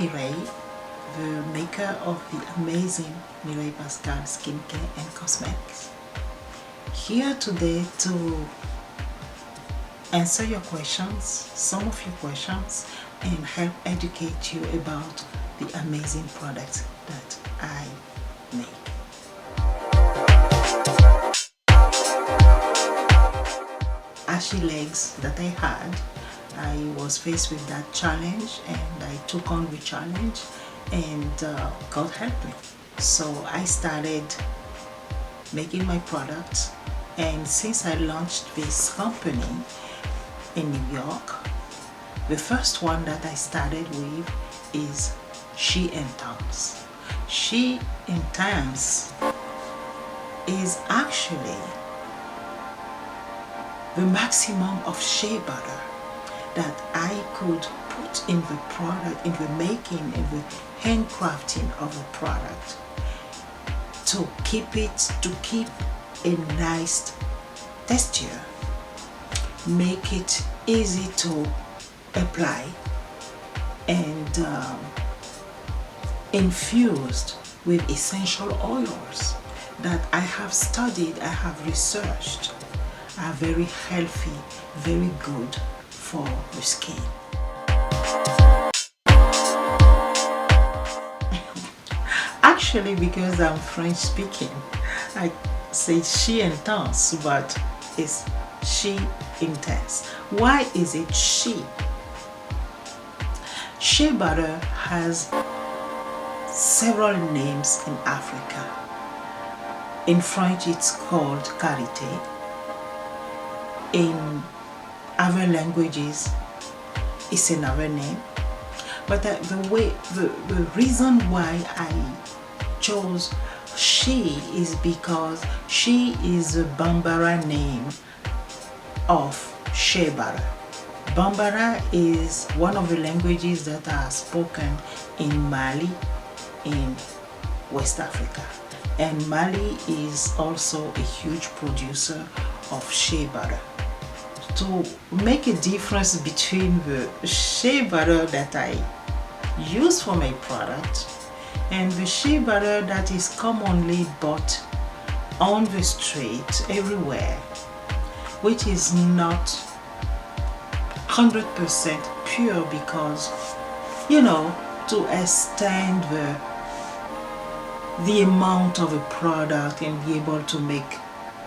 Mireille, the maker of the amazing Mireille Pascal skincare and cosmetics. Here today to answer your questions, some of your questions, and help educate you about the amazing products that I make. Ashy legs that I had, I was faced with that challenge and I took on the challenge, and God helped me. So I started making my products, and since I launched this company in New York, the first one that I started with is She Intense. She Intense is actually the maximum of shea butter that I could put in the product, in the making, in the handcrafting of a product to keep a nice texture, make it easy to apply, and infused with essential oils that I have studied, I have researched, are very healthy, very good for the skin. Actually, because I'm French speaking, I say She Intense, but it's She Intense. Why is it she? Shea butter has several names in Africa. In French, it's called karité. In other languages, it's another name. But the reason why I chose she is because she is a Bambara name of shea butter. Bambara is one of the languages that are spoken in Mali, in West Africa. And Mali is also a huge producer of shea butter. To make a difference between the shea butter that I use for my product and the shea butter that is commonly bought on the street everywhere, which is not 100% pure, because, you know, to extend the amount of a product and be able to make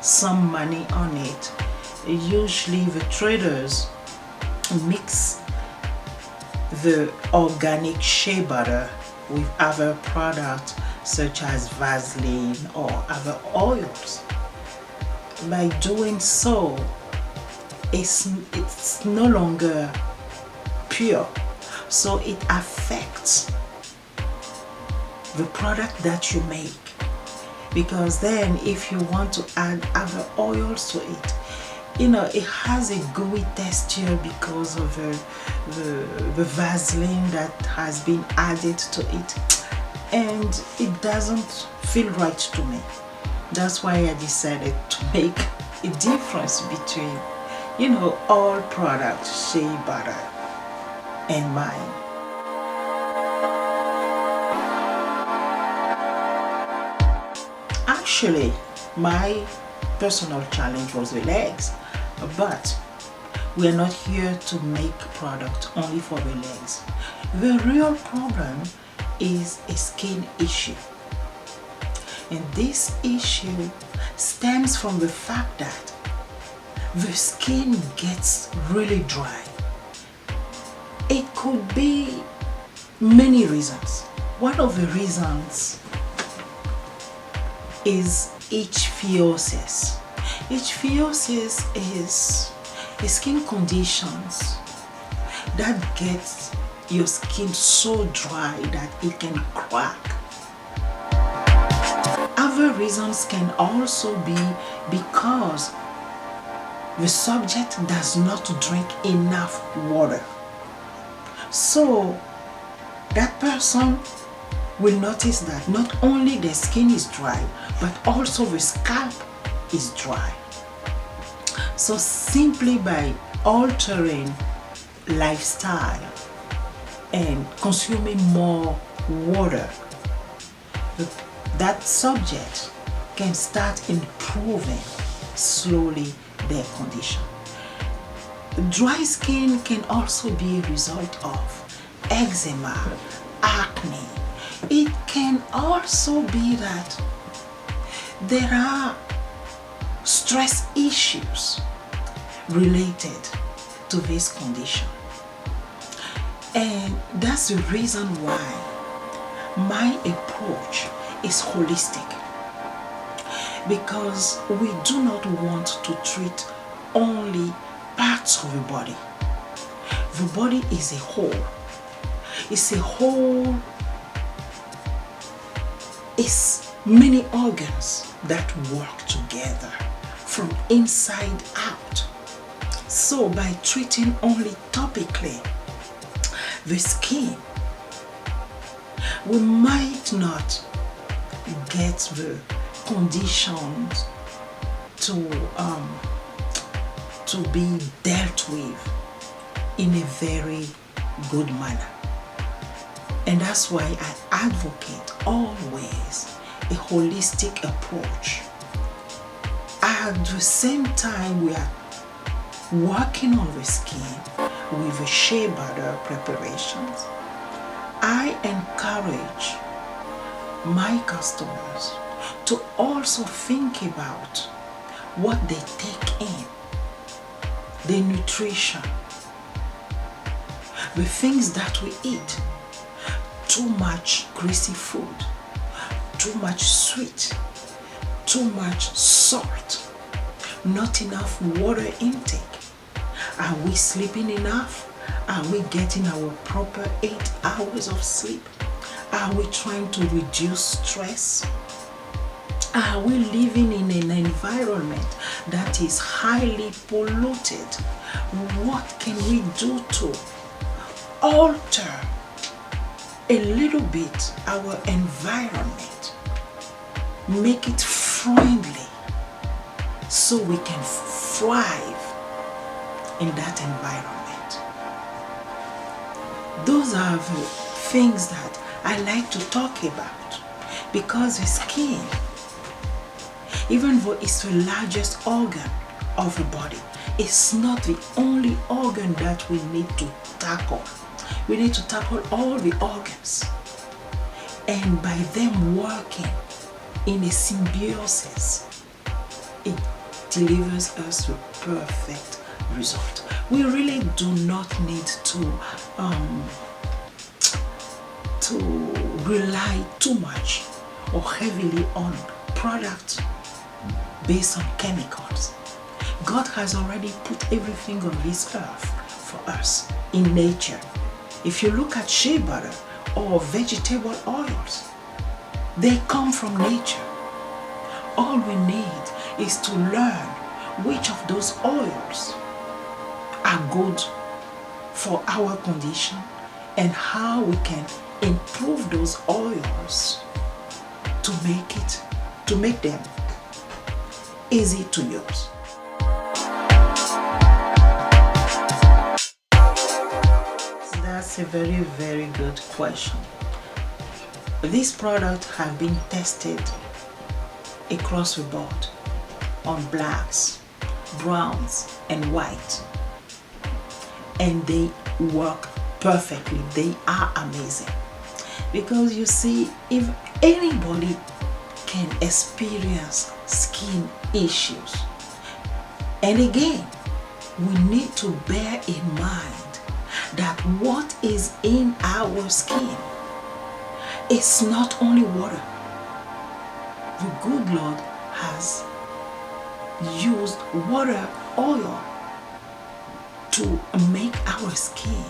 some money on it, usually the traders mix the organic shea butter with other products such as Vaseline or other oils. By doing so, it's no longer pure, so it affects the product that you make, because then if you want to add other oils to it, you know, it has a gooey texture because of the Vaseline that has been added to it, and it doesn't feel right to me. That's why I decided to make a difference between, you know, all products, shea butter and mine. Actually, my personal challenge was the legs, but we are not here to make product only for the legs. The real problem is a skin issue, and this issue stems from the fact that the skin gets really dry. It could be many reasons. One of the reasons is ichthyosis. Ichthyosis is a skin conditions that gets your skin so dry that it can crack. Other reasons can also be because the subject does not drink enough water. So that person will notice that not only the skin is dry, but also the scalp is dry. So simply by altering lifestyle, and consuming more water, that subject can start improving slowly their condition. Dry skin can also be a result of eczema, acne. It can also be that there are stress issues related to this condition. And that's the reason why my approach is holistic, because we do not want to treat only parts of the body. The body is a whole. It's a whole. It's many organs that work together from inside out. So by treating only topically the skin, we might not get the conditions to be dealt with in a very good manner. And that's why I advocate always a holistic approach. At the same time, we are working on the skin with the shea butter preparations. I encourage my customers to also think about what they take in, the nutrition, the things that we eat. Too much greasy food, too much sweet, too much salt, not enough water intake. Are we sleeping enough? Are we getting our proper 8 hours of sleep? Are we trying to reduce stress? Are we living in an environment that is highly polluted? What can we do to alter a little bit our environment, make it friendly so we can thrive in that environment? Those are the things that I like to talk about, because the skin, even though it's the largest organ of the body, it's not the only organ that we need to tackle. We need to tackle all the organs, and by them working in a symbiosis, it delivers us the perfect result. We really do not need to rely too much or heavily on products based on chemicals. God has already put everything on this earth for us in nature. If you look at shea butter or vegetable oils, they come from nature. All we need is to learn which of those oils are good for our condition and how we can improve those oils to make them easy to use. That's a very, very good question. These products have been tested across the board on blacks, browns, and white, and they work perfectly. They are amazing, because you see, if anybody can experience skin issues, and again, we need to bear in mind that what is in our skin is not only water. The good Lord has used water, oil, to make our skin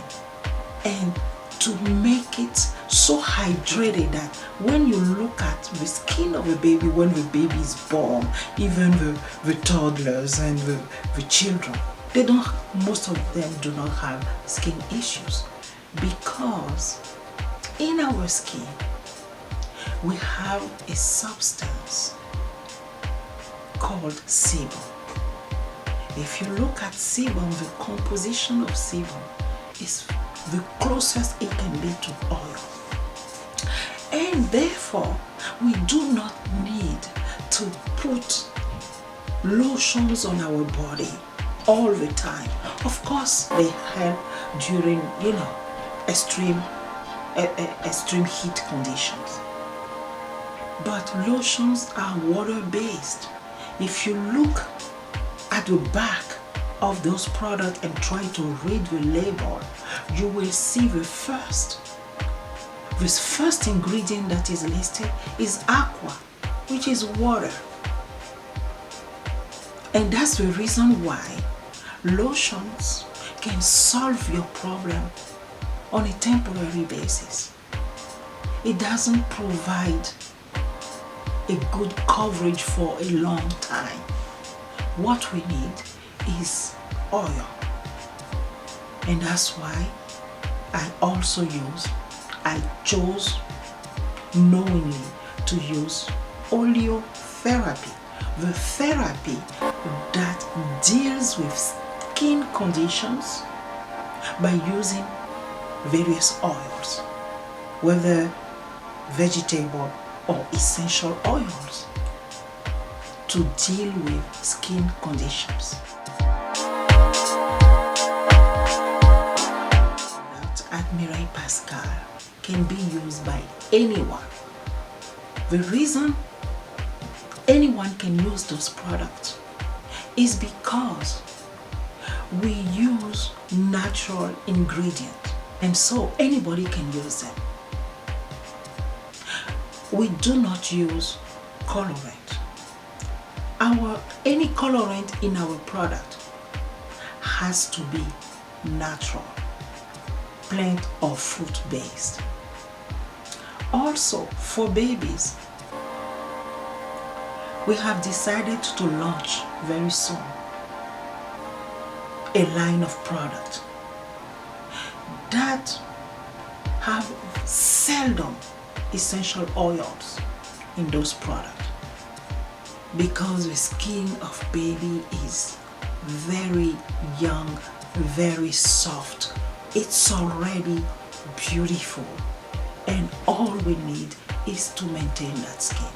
and to make it so hydrated that when you look at the skin of a baby, when the baby is born, even the toddlers and the children, most of them do not have skin issues, because in our skin we have a substance called sebum. If you look at sebum, the composition of sebum is the closest it can be to oil. And therefore, we do not need to put lotions on our body all the time. Of course, they help during, extreme heat conditions. But lotions are water-based. If you look at the back of those products and try to read the label, you will see the first ingredient that is listed is aqua, which is water. And that's the reason why lotions can solve your problem on a temporary basis. It doesn't provide a good coverage for a long time. What we need is oil. And that's why I chose knowingly to use oleotherapy, the therapy that deals with skin conditions by using various oils, whether vegetable or essential oils, to deal with skin conditions. At Mireille Pascal can be used by anyone. The reason anyone can use those products is because we use natural ingredients, and so anybody can use them. We do not use colorant. Any colorant in our product has to be natural, plant or fruit based. Also, for babies, we have decided to launch very soon a line of products that have seldom essential oils in those products, because the skin of baby is very young, very soft. It's already beautiful, and all we need is to maintain that skin.